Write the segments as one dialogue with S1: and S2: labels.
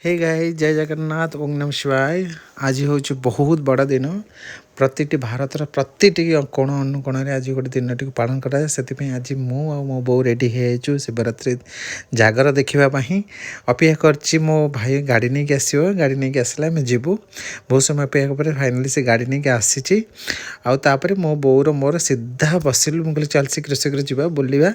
S1: Hey guys जय जगन्नाथ ओम नमः शिवाय। आज हूँ बहुत बड़ा दिन। प्रतिटी भारतर प्रतिटी कोण अनुकोण आज गोटे दिन टी पालन कराए से आज मु मो बो रेडी हो शिवरात्रि जागर देखापी अपेक्षा कर मो भाई गाड़ी नहीं आसो गाड़ी नहीं आसला आम जीवु बहुत समय अपेक्षा पर फाइनाली से गाड़ी नहीं आसी आउे मो बोर मोर सीधा बसिलु मुझे चल शीघ्र शीघ्र जावा बुलवा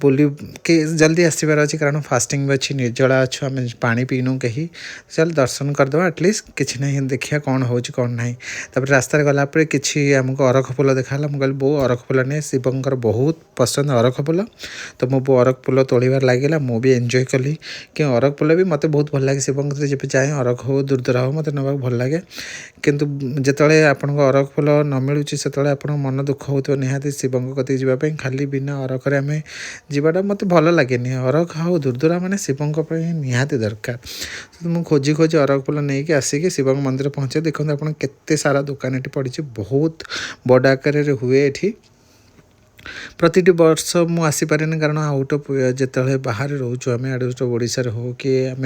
S1: बुल के जल्दी आसबार अच्छी कारण फास्टिंग भी अच्छी निर्जला अच्छु आम पा पीनु कहीं चल दर्शन करदे एटलिस्ट किसी ना देखिए कौन हो कौन ना रास्तार गलापर किसी आमको अरख फूल देखा मुझे बो अरख फूल नहीं शिवंकर बहुत पसंद अरख फूल तो मो बो अरख फूल तोड़ार लगे मुझे एंजॉय कली कि अरख फूल भी मत बहुत भल लगे शिवंक जब जाए अरख हो दूरदरा हो मत ना भल लगे किंतु जिते आपन अरख फूल न मिलूँ से आप मन दुख हो निहाती शिवंक कति जावाई खाली बिना अरखरे आम जावाटा मत भल लगे अरख हो दूरदरा मैंने शिवंक निहाती दरकार मुझे खोजी खोजी अरख फूल नहीं आसिक शिव मंदिर पहुँचे देखते आप केते सारा दुकान ये पड़ी बहुत बड़ आकार हुए ये प्रतिटी वर्ष मुझे आसीपे कारण आउट अफ जिते बाहर रोचु आम आउट ऑफ ओडिशा हो कि आम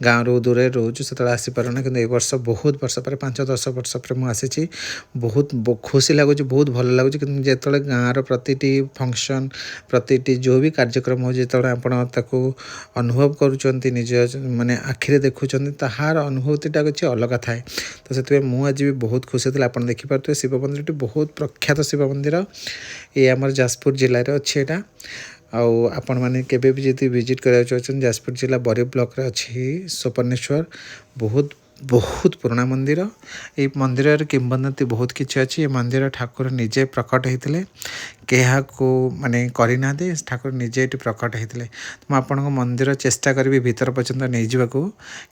S1: गाँव दूर रोचु से आसीपार ना कि वर्ष बहुत वर्ष पर 5-10 वर्ष पर मुझे बहुत खुशी लगुच बहुत भल लगुच कि जो गाँव प्रतिटी फंक्शन प्रतिटी जो भी कार्यक्रम हो जो आपको अनुभव करुँच निज माने आखिरे देखुं ताहार अनुभूतिटा किसी अलग थाए तो से मुझे भी बहुत खुशी थी आप देखिपे शिव मंदिर बहुत प्रख्यात शिव मंदिर ये आम जाजपुर जिले में अच्छी यहाँ आपण मैंने केवे भी जब विजिट करा जाजपुर जिला बरी ब्लॉक रे अच्छी सोपनेश्वर बहुत बहुत पुराना मंदिर ये मंदिर किंवदंती बहुत किसी अच्छी ये मंदिर ठाकुर निजे प्रकट होते क्या माने करना ठाकुर निजे ये प्रकट होते तो मुझे मंदिर चेष्टा करी भीतर पर्यंत नहीं जावाक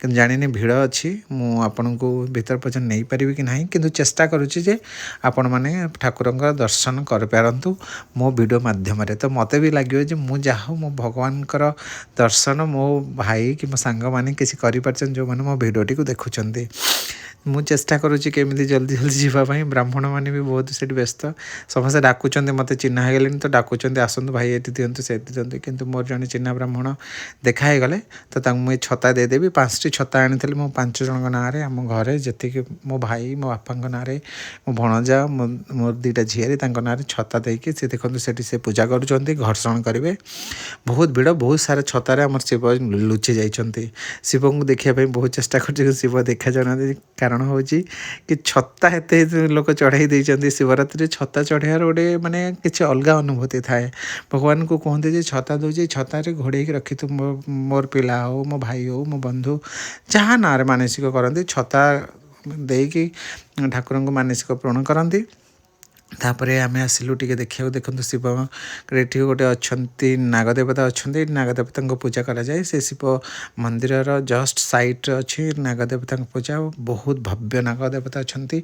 S1: कि जानी भिड़ अच्छी मुझे भीतर पर्यंत नहीं पारि कि ना कि चेष्टा करुच्चे आपण मैंने ठाकुर दर्शन करूँ मो वीडियो मध्यम तो मत भी लगे मुझे मो भगवान दर्शन मो भाई कि मो सांग मैंने किसी कर जो मैंने मो वीडियोटी को देखुं मु चेष्टा करुँची केमी जल्दी जल्दी जावाई ब्राह्मण मैंने भी बहुत से व्यस्त समस्त डाकुंट मत चिन्ह हो गले तो डाकुंट आसतु भाई ये दिंतु से दिंतु कितु मोर जन चिन्ह ब्राह्मण देखाई गले तो मुझे छता देदेवी 5टी छता आनी मो 5 जन ना आम घरे जी मो भाई मो बापा ना मो भणजा मोर 2टा झीआरी ना छता देकी सी देखते से पूजा करुँच घर्षण करेंगे बहुत भिड़ बहुत सारा छतार आम शिव लुचि जाइए शिव को देखापी बहुत चेष्टा कर शिव देखा जाना कारण हूँ कि छता एत लोक चढ़ाई देती शिवरात्रि छता चढ़ार गोटे माने किसी अलग अनुभूति थाए भगवान को कहते छता दूसरी छतार घोड़े रखी तु मोर पिला हो मो भाई हो मो बंधु जहाँ ना मानसिक करती छता देकी ठाकुर को मानसिक पूर्ण करती तापर आम आसिलु टे देखा देखते शिव ये गोटे अच्छा नागदेवता अच्छा नागदेवता पूजा कराए से शिव मंदिर जस्ट साइड अच्छी नागदेवता पूजा बहुत भव्य नागदेवता अच्छा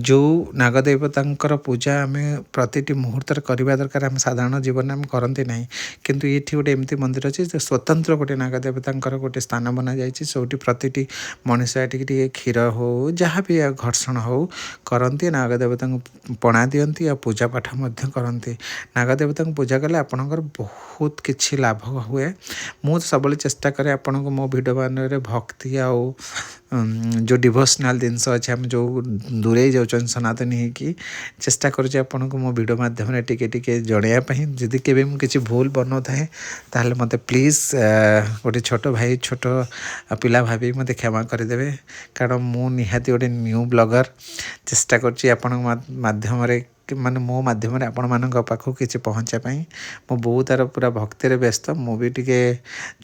S1: जो नागदेवता पूजा आम प्रतिटी मुहूर्त करवा दरकार आम साधारण जीवन में आम करती ना किंतु ये गोटे एमती मंदिर अच्छी स्वतंत्र गोटे नागदेवता गोटे स्थान बना जाए सौटी प्रतिटी मनीषा टे क्षीर हो जहाँ भी घर्षण हो करती नागदेवता पणा दियंती या पूजा पाठ करती नागदेवता पूजा कले आपणकर बहुत किछि लाभ हुए मुझे सब चेष्टा करे आपण को मो भिडियो मान भक्ति आउ जो डिवोशनल जिनस अच्छे आम जो दूरे जाऊँ सनातनी होगी चेष्टा करुँचे आपन को मो भिडियो मध्यम टिके जनवाई जदि केवे किसी भूल बनो थाए ताहले मते प्लीज गोटे छोट भाई छोट पिला भाभी मते क्षमा करदेवे कारण मु निहाती गोटे न्यू ब्लॉगर चेष्टा करछि आपन माध्यम माने मो माध्यम आपण मानक पाखु किसी पहुँचापी मो बहुत तार पूरा भक्ति व्यस्त मु भी टिके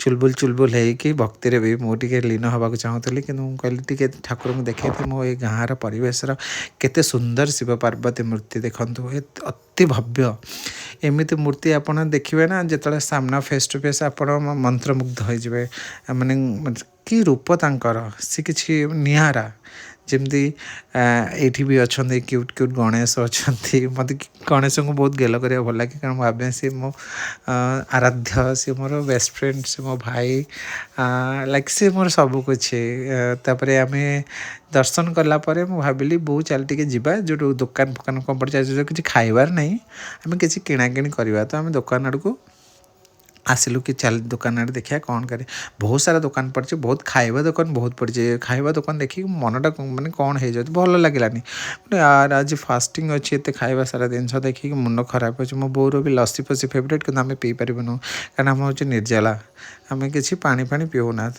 S1: चुलबुल होगी भक्ति भी मुझे लीन होगा चाहूली कि कहली टे ठाकुर को देखे मो ये गाँव परिवेशर केते सुंदर शिव पार्वती मूर्ति देखु अति भव्य एमती मूर्ति आपड़ देखिए ना जो सामना फेस टू फेस आप मंत्रमुग्ध हो माने कि रूप तांकर सी किछि निहारा जमती ये भी अच्छा क्यूट क्यूट गणेश अच्छा मत गणेश को बहुत गेल करा भल लगे कारण भावे सी मो आराध्य सी मोर बेस्ट फ्रेंड सी मो भाई लाइक सी मोर सबकुछ तापर आम दर्शन कलापर मुझे भाविली बहु चल टे जा जो दुकान फुकान कम पड़ जाए किसी खाइबार नहीं आम किसी किणाकिणी करवा तो आम दुकान आड़ को ଆସିଲୁ କି ଚାଲ ଦୋକାନ ଆଡ଼େ ଦେଖିବା କ'ଣ କରିବା ବହୁତ ସାରା ଦୋକାନ ପଡ଼ିଛି ବହୁତ ଖାଇବା ଦୋକାନ ବହୁତ ପଡ଼ିଛି ଖାଇବା ଦୋକାନ ଦେଖିକି ମନଟା ମାନେ କ'ଣ ହେଇଯାଉଛି ଭଲ ଲାଗିଲାନି ମାନେ ଆଜି ଫାଷ୍ଟିଂ ଅଛି ଏତେ ଖାଇବା ସାରା ଜିନିଷ ଦେଖିକି ମୁଣ୍ଡ ଖରାପ ଅଛି ମୋ ବୋଉର ବି ଲସି ଫସି ଫେଭରେଟ୍ କିନ୍ତୁ ଆମେ ପିଇପାରିବୁନୁ କାରଣ ଆମ ହେଉଛି ନିର୍ଜଲା ଆମେ କିଛି ପାଣି ଫାଣି ପିଉନା ତ